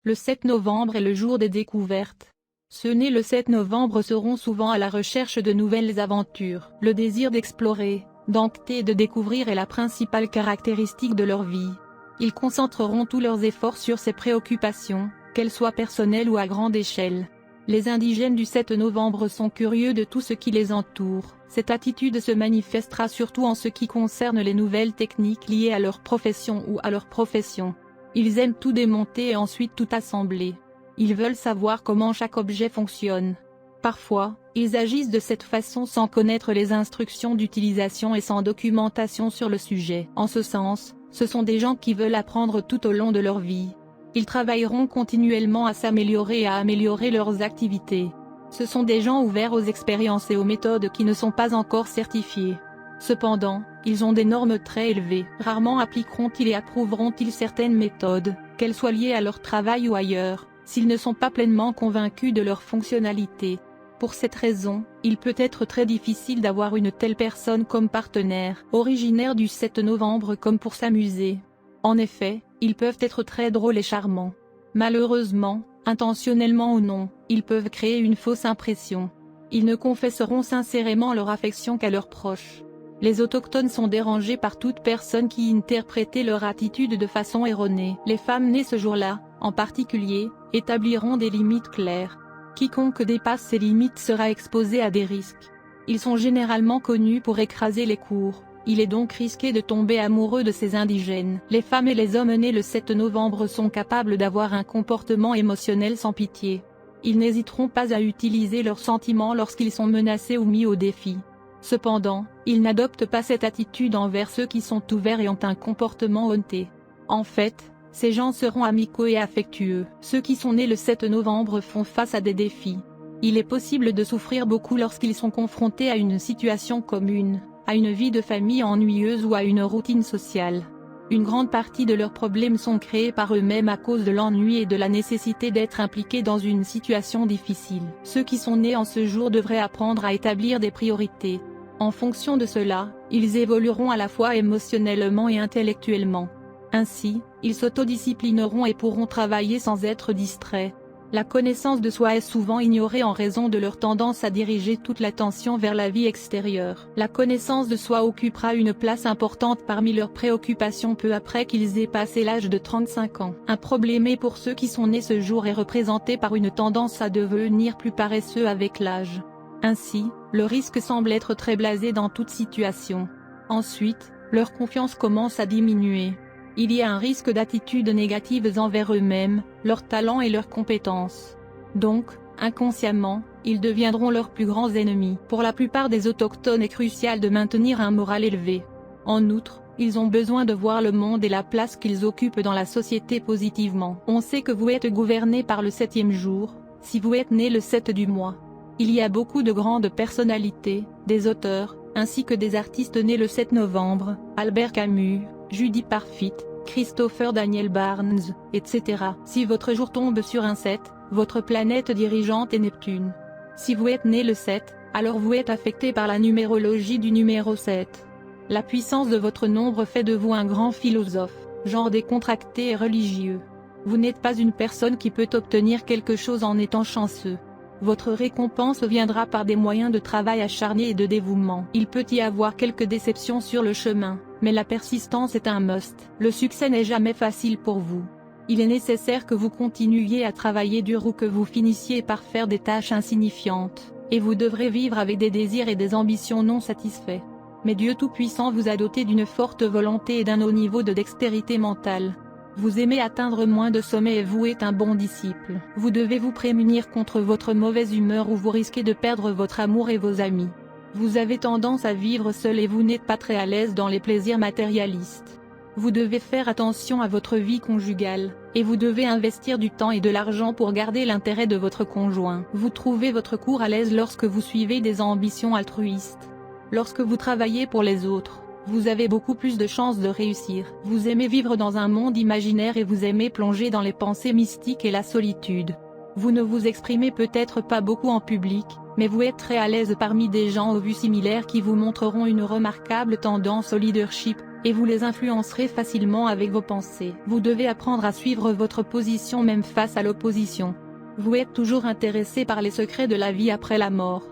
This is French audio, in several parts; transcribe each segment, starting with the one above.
Le 7 novembre est le jour des découvertes. Ceux nés le 7 novembre seront souvent à la recherche de nouvelles aventures. Le désir d'explorer, d'enquêter et de découvrir est la principale caractéristique de leur vie. Ils concentreront tous leurs efforts sur ces préoccupations, qu'elles soient personnelles ou à grande échelle. Les indigènes du 7 novembre sont curieux de tout ce qui les entoure. Cette attitude se manifestera surtout en ce qui concerne les nouvelles techniques liées à leur profession ou à leur profession. Ils aiment tout démonter et ensuite tout assembler. Ils veulent savoir comment chaque objet fonctionne. Parfois, ils agissent de cette façon sans connaître les instructions d'utilisation et sans documentation sur le sujet. En ce sens, ce sont des gens qui veulent apprendre tout au long de leur vie. Ils travailleront continuellement à s'améliorer et à améliorer leurs activités. Ce sont des gens ouverts aux expériences et aux méthodes qui ne sont pas encore certifiées. Cependant, ils ont des normes très élevées. Rarement appliqueront-ils et approuveront-ils certaines méthodes, qu'elles soient liées à leur travail ou ailleurs, s'ils ne sont pas pleinement convaincus de leur fonctionnalité. Pour cette raison, il peut être très difficile d'avoir une telle personne comme partenaire, originaire du 7 novembre comme pour s'amuser. En effet, ils peuvent être très drôles et charmants. Malheureusement, intentionnellement ou non, ils peuvent créer une fausse impression. Ils ne confesseront sincèrement leur affection qu'à leurs proches. Les autochtones sont dérangés par toute personne qui interprétait leur attitude de façon erronée. Les femmes nées ce jour-là, en particulier, établiront des limites claires. Quiconque dépasse ces limites sera exposé à des risques. Ils sont généralement connus pour écraser les cours. Il est donc risqué de tomber amoureux de ces indigènes. Les femmes et les hommes nés le 7 novembre sont capables d'avoir un comportement émotionnel sans pitié. Ils n'hésiteront pas à utiliser leurs sentiments lorsqu'ils sont menacés ou mis au défi. Cependant, ils n'adoptent pas cette attitude envers ceux qui sont ouverts et ont un comportement honnête. En fait, ces gens seront amicaux et affectueux. Ceux qui sont nés le 7 novembre font face à des défis. Il est possible de souffrir beaucoup lorsqu'ils sont confrontés à une situation commune, à une vie de famille ennuyeuse ou à une routine sociale. Une grande partie de leurs problèmes sont créés par eux-mêmes à cause de l'ennui et de la nécessité d'être impliqués dans une situation difficile. Ceux qui sont nés en ce jour devraient apprendre à établir des priorités. En fonction de cela, ils évolueront à la fois émotionnellement et intellectuellement. Ainsi, ils s'autodisciplineront et pourront travailler sans être distraits. La connaissance de soi est souvent ignorée en raison de leur tendance à diriger toute l'attention vers la vie extérieure. La connaissance de soi occupera une place importante parmi leurs préoccupations peu après qu'ils aient passé l'âge de 35 ans. Un problème pour ceux qui sont nés ce jour est représenté par une tendance à devenir plus paresseux avec l'âge. Ainsi, le risque semble être très blasé dans toute situation. Ensuite, leur confiance commence à diminuer. Il y a un risque d'attitudes négatives envers eux-mêmes, leurs talents et leurs compétences. Donc, inconsciemment, ils deviendront leurs plus grands ennemis. Pour la plupart des autochtones est crucial de maintenir un moral élevé. En outre, ils ont besoin de voir le monde et la place qu'ils occupent dans la société positivement. On sait que vous êtes gouverné par le 7e jour, si vous êtes né le 7 du mois. Il y a beaucoup de grandes personnalités, des auteurs, ainsi que des artistes nés le 7 novembre, Albert Camus, Judy Parfitt, Christopher Daniel Barnes, etc. Si votre jour tombe sur un 7, votre planète dirigeante est Neptune. Si vous êtes né le 7, alors vous êtes affecté par la numérologie du numéro 7. La puissance de votre nombre fait de vous un grand philosophe, genre décontracté et religieux. Vous n'êtes pas une personne qui peut obtenir quelque chose en étant chanceux. Votre récompense viendra par des moyens de travail acharné et de dévouement. Il peut y avoir quelques déceptions sur le chemin, mais la persistance est un must. Le succès n'est jamais facile pour vous. Il est nécessaire que vous continuiez à travailler dur ou que vous finissiez par faire des tâches insignifiantes, et vous devrez vivre avec des désirs et des ambitions non satisfaits. Mais Dieu Tout-Puissant vous a doté d'une forte volonté et d'un haut niveau de dextérité mentale. Vous aimez atteindre moins de sommets et vous êtes un bon disciple. Vous devez vous prémunir contre votre mauvaise humeur ou vous risquez de perdre votre amour et vos amis. Vous avez tendance à vivre seul et vous n'êtes pas très à l'aise dans les plaisirs matérialistes. Vous devez faire attention à votre vie conjugale, et vous devez investir du temps et de l'argent pour garder l'intérêt de votre conjoint. Vous trouvez votre cours à l'aise lorsque vous suivez des ambitions altruistes. Lorsque vous travaillez pour les autres, vous avez beaucoup plus de chances de réussir. Vous aimez vivre dans un monde imaginaire et vous aimez plonger dans les pensées mystiques et la solitude. Vous ne vous exprimez peut-être pas beaucoup en public, mais vous êtes très à l'aise parmi des gens aux vues similaires qui vous montreront une remarquable tendance au leadership, et vous les influencerez facilement avec vos pensées. Vous devez apprendre à suivre votre position même face à l'opposition. Vous êtes toujours intéressé par les secrets de la vie après la mort.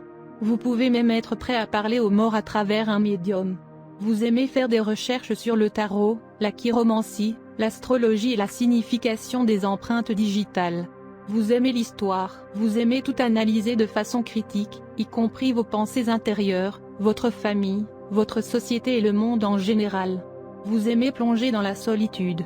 Vous pouvez même être prêt à parler aux morts à travers un médium. Vous aimez faire des recherches sur le tarot, la chiromancie, l'astrologie et la signification des empreintes digitales. Vous aimez l'histoire. Vous aimez tout analyser de façon critique, y compris vos pensées intérieures, votre famille, votre société et le monde en général. Vous aimez plonger dans la solitude.